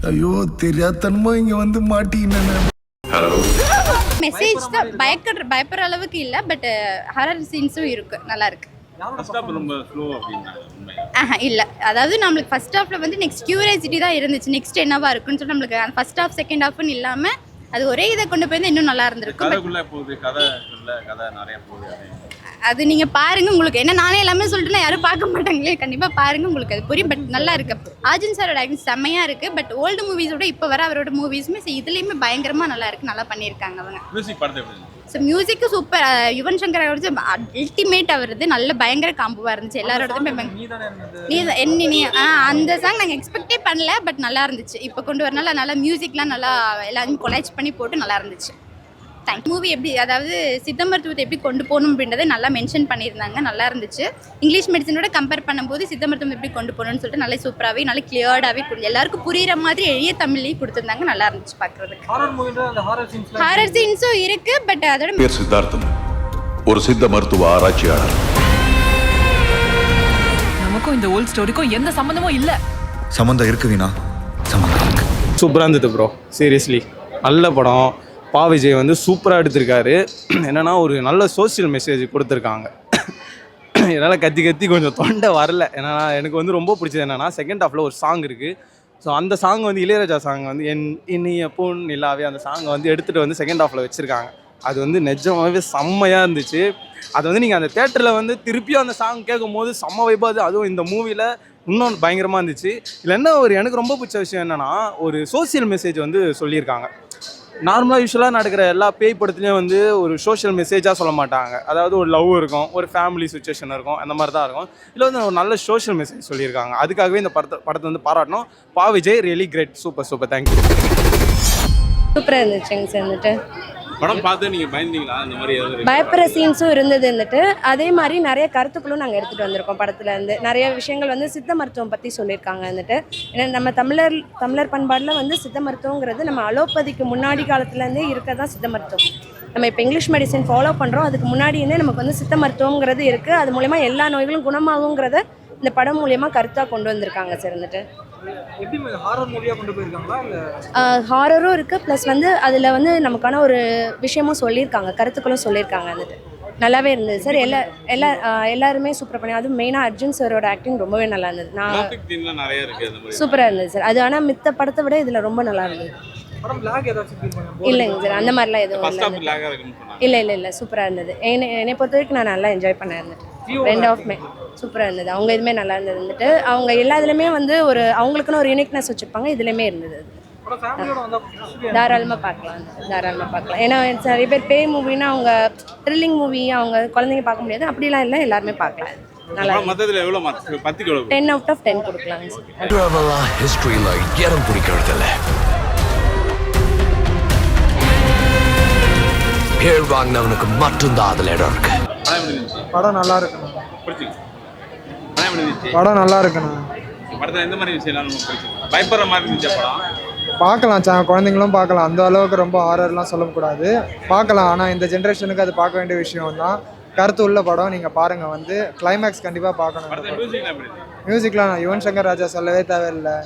ஐயோ தெரியாதனமா இங்க வந்து மாட்டினேன். மெசேஜ் தான் பயப்படுற அளவுக்கு இல்லை, பட் ஹாரர் சீன்ஸும் இருக்கு, நல்லா இருக்கு. இல்லை, அதாவது நம்மளுக்கு ஃபர்ஸ்ட் ஹாஃப்ல வந்து நெக்ஸ்ட் கியூரியாசிட்டி தான் இருந்துச்சு, நெக்ஸ்ட் என்னவா இருக்குன்னு சொல்லி நம்மளுக்கு ஃபர்ஸ்ட் ஹாஃப் செகண்ட் ஹாஃப்னு இல்லாம அது ஒரே இதை கொண்டு போய் இன்னும் நல்லா இருந்திருக்கும். அது நீங்க பாருங்க, உங்களுக்கு என்ன நானே எல்லாமே சொல்லிட்டுனா யாரும் பார்க்க மாட்டாங்களே, கண்டிப்பா பாருங்க, உங்களுக்கு அது புரியும். பட் நல்லா இருக்கு. அர்ஜுன் சாரோட ஆக்டிங் செம்மையா இருக்கு. பட் ஓல்டு மூவிஸோட இப்போ வர அவரோட மூவிஸுமே இதுலயுமே பயங்கரமா நல்லா இருக்கு, நல்லா பண்ணியிருக்காங்க அவங்க. ஸோ மியூசிக்கு சூப்பர். யுவன் சங்கர் அவரது அல்டிமேட், அவரது நல்ல பயங்கர காம்புவாக இருந்துச்சு எல்லாரோடதுமே. அந்த சாங் நாங்கள் எக்ஸ்பெக்டே பண்ணல, பட் நல்லா இருந்துச்சு. இப்போ கொண்டு வரனால நல்லா மியூசிக்லாம் நல்லா எல்லாரும் கொலாய்ச் பண்ணி போட்டு நல்லா இருந்துச்சு. தேங்க் மூவி எப்படி, அதாவது சித்த மருத்துவத்தை எப்படி கொண்டு போகணும் அப்படின்றத நல்லா மென்ஷன் பண்ணியிருந்தாங்க, நல்லா இருந்துச்சு. இங்கிலீஷ் மெடிசனோட கம்பேர் பண்ணும்போது சித்த மருத்துவம் எப்படி கொண்டு போகணும்னு சொல்லிட்டு நல்லா சூப்பராகவே நல்லா கிளியர்டாகவே எல்லாருக்கும் புரியுற மாதிரி எளிய தமிழ்லையும் கொடுத்துருந்தாங்க, நல்லா இருந்துச்சு பார்க்குறதுக்கு. ஹாரர் சீன்ஸும் இருக்கு, பட் அதோட பேர் சித்தார்த்தம், ஒரு சித்த மருத்துவ ஆராய்ச்சியாளர். நமக்கும் இந்த ஓல்ட் ஸ்டோரிக்கும் எந்த சம்பந்தமும் இல்லை. சம்பந்தம் இருக்கு வீணா, சம்பந்தம் இருக்கு. சூப்பராக இருந்தது ப்ரோ, சீரியஸ்லி நல்ல படம். பா விஜய் வந்து சூப்பராக எடுத்திருக்காரு. என்னென்னா ஒரு நல்ல சோசியல் மெசேஜ் கொடுத்துருக்காங்க. என்னால் கத்தி கத்தி கொஞ்சம் தொண்டை வரல. ஏன்னா எனக்கு வந்து ரொம்ப பிடிச்சது என்னென்னா செகண்ட் ஹாஃபில் ஒரு சாங் இருக்குது. ஸோ அந்த சாங் வந்து இளையராஜா சாங் வந்து இனிய பொன் நிலாவே, அந்த சாங்கை வந்து எடுத்துகிட்டு வந்து செகண்ட் ஹாஃபில் வச்சுருக்காங்க. அது வந்து நிஜமாகவே செம்மையாக இருந்துச்சு. அது வந்து நீங்கள் அந்த தேட்டரில் வந்து திருப்பியும் அந்த சாங் கேட்கும் போது செம்ம வைப்பாது. அதுவும் இந்த மூவியில் இன்னும் பயங்கரமாக இருந்துச்சு. இதில் என்ன ஒரு எனக்கு ரொம்ப பிடிச்ச விஷயம் என்னென்னா ஒரு சோசியல் மெசேஜ் வந்து சொல்லியிருக்காங்க. நார்மலாக யூஸ்வலாக நடக்கிற எல்லா பேய் படத்துலேயும் வந்து ஒரு சோஷியல் மெசேஜாக சொல்ல மாட்டாங்க. அதாவது ஒரு லவ் இருக்கும், ஒரு ஃபேமிலி சுச்சுவேஷன் இருக்கும், அந்த மாதிரி தான் இருக்கும். இதில் வந்து ஒரு நல்ல சோஷியல் மெசேஜ் சொல்லியிருக்காங்க. அதுக்காகவே இந்த படத்தை வந்து பாராட்டணும். பா Vijay really great, super super, thank you. சூப்பராக இருந்துச்சுங்க சார். வந்துட்டு படம் பார்த்து நீங்கள் பயந்தீங்களா? அந்த மாதிரி பயப்படுற சீன்ஸும் இருந்தது. வந்துட்டு அதே மாதிரி நிறைய கருத்துக்களும் நாங்கள் எடுத்துகிட்டு வந்திருக்கோம். படத்தில் இருந்து நிறைய விஷயங்கள் வந்து சித்த மருத்துவம் பற்றி சொல்லியிருக்காங்க. வந்துட்டு ஏன்னா நம்ம தமிழர் பண்பாடில் வந்து சித்த மருத்துவங்கிறது நம்ம அலோபதிக்கு முன்னாடி காலத்துலேருந்தே இருக்க தான் சித்த மருத்துவம். நம்ம இப்போ இங்கிலீஷ் மெடிசன் ஃபாலோ பண்ணுறோம், அதுக்கு முன்னாடியே நமக்கு வந்து சித்த மருத்துவங்கிறது இருக்குது. அது மூலயமா எல்லா நோய்களும் குணமாகுங்கிறத இந்த படம் மூலயமா கருத்தாக கொண்டு வந்திருக்காங்க சார். வந்துட்டு ஹாரரும் இருக்குது, ப்ளஸ் வந்து அதில் வந்து நமக்கான ஒரு விஷயமும் சொல்லியிருக்காங்க, கருத்துக்களும் சொல்லியிருக்காங்க. வந்துட்டு நல்லாவே இருந்தது சார். எல்லாருமே சூப்பராக பண்ணி, அதுவும் மெயினாக அர்ஜுன் சாரோட ஆக்டிங் ரொம்பவே நல்லா இருந்தது. சூப்பராக இருந்தது சார். அது ஆனால் மித்த படத்தை விட இதில் ரொம்ப நல்லா இருந்தது. இல்லைங்க சார், அந்த மாதிரிலாம் எதுவும் இல்லை. சூப்பராக இருந்தது. என்னை பொறுத்த வரைக்கும் நான் நல்லா என்ஜாய் பண்ண இருந்துட்டு. ரெண்டு ஆஃப்மே சூப்பராக இருந்தது. அவங்க இதுவுமே நல்லா இருந்தது. வந்துட்டு அவங்க எல்லா இதுலையுமே வந்து ஒரு அவங்களுக்குன்னு ஒரு யூனிக்னஸ் வச்சுருப்பாங்க. இதுலையுமே இருந்தது. தாராளமாக பார்க்கலாம். ஏன்னா நிறைய பேர் பேய் மூவின்னா அவங்க த்ரில்லிங் மூவி அவங்க குழந்தைங்க பார்க்க முடியாது, அப்படிலாம் இல்லை, எல்லாருமே பார்க்கலாம். நல்லா 10 out of 10 கொடுக்கலாங்க சார். ஹிஸ்டரியில இடம் பிடிக்கிறதில்ல, பேர் வாங்கினவனுக்கு மட்டும்தான் அதில் இடம் இருக்கு. படம் நல்லா இருக்குண்ணா. படம் நல்லா இருக்குண்ணா. படத்தில் எந்த மாதிரி விஷயம் பயப்படுற மாதிரி இருந்துச்சு படம்? பார்க்கலாம், குழந்தைங்களும் பார்க்கலாம். அந்த அளவுக்கு ரொம்ப ஹாரர்லாம் சொல்லக்கூடாது, பார்க்கலாம். ஆனால் இந்த ஜென்ரேஷனுக்கு அது பார்க்க வேண்டிய விஷயம் தான். கருத்து உள்ள படம், நீங்கள் பாருங்கள். வந்து கிளைமேக்ஸ் கண்டிப்பாக பார்க்கணும். மியூசிக்லாம் யுவன் சங்கர் ராஜா சொல்லவே தேவையில்லை.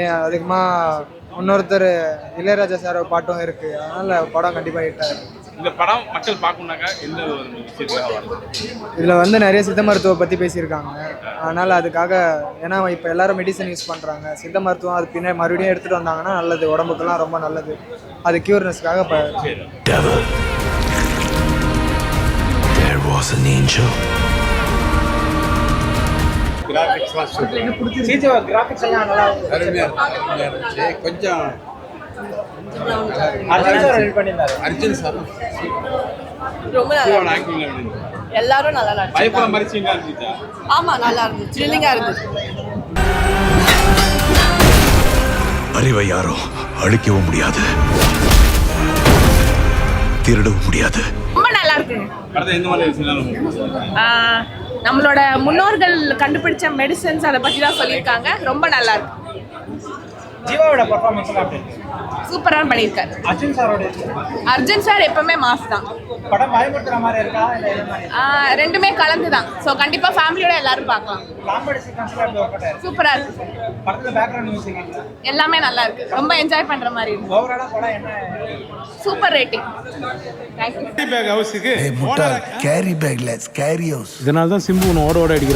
ஏன் அதிகமாக இன்னொருத்தர் இளையராஜா சார் பாட்டும் இருக்குது. அதனால் படம் கண்டிப்பாக ஹிட் ஆகும். இந்த படம் மக்கள் பார்க்கணுன்னாக்கா எந்த ஒரு இதில் வந்து நிறைய சித்த மருத்துவம் பற்றி பேசியிருக்காங்க. அதனால் அதுக்காக, ஏன்னா இப்போ எல்லாரும் மெடிசன் யூஸ் பண்ணுறாங்க, சித்த மருத்துவம் அது பின்னாடி மறுபடியும் எடுத்துகிட்டு வந்தாங்கன்னா நல்லது, உடம்புக்கெல்லாம் ரொம்ப நல்லது. அது க்யூர்னஸ்க்காக கொஞ்சம் அர்ஜுன் சார் ரொம்ப நல்லா, எல்லாரும் நல்லா பயப்பட மாதிரி சீனா இருந்துச்சா? ஆமாம், நல்லா இருந்துச்சு, த்ரில்லிங்காக இருந்துச்சு. அறிவை யாரும் அழிக்கவும் முடியாது, திருடவும் முடியாது. ரொம்ப நல்லா இருக்கு. எந்த மாதிரி விஷயம்? நம்மளோட முன்னோர்கள் கண்டுபிடிச்ச மெடிசன்ஸ் அதை பற்றி தான் சொல்லியிருக்காங்க. ரொம்ப நல்லா இருக்கு. ஜீவாவோட பர்ஃபார்மன்ஸ் எல்லாம் எப்படி இருக்கு? சூப்பராக பண்ணியிருக்காரு. அர்ஜுன் சாரோட அர்ஜுன் சார் எப்பவுமே மாஸ் தான். படம் பயமுறுத்துற மாதிரி இருக்கா இல்லை எது மாதிரி? ரெண்டுமே கலந்து தான். ஸோ கண்டிப்பாக ஃபேமிலியோட எல்லாரும் பார்க்கலாம். காமெடி சீக்வன்ஸ்லாம் எப்படி ஒர்க் அவுட் சூப்பராக இருக்கு சார். படத்தில் பேக்ரவுண்ட் மியூசிக் எல்லாமே நல்லா இருக்கு. ரொம்ப என்ஜாய் பண்ணுற மாதிரி இருக்கு. ஓவராலாக படம் என்ன? Super rating. தேங்க்யூ. பேக் ஹவுஸுக்கு கேரி பேக்ல கேரி ஹவுஸ் இதனால தான் சிம்பு ஓட அடிக்கிறான்.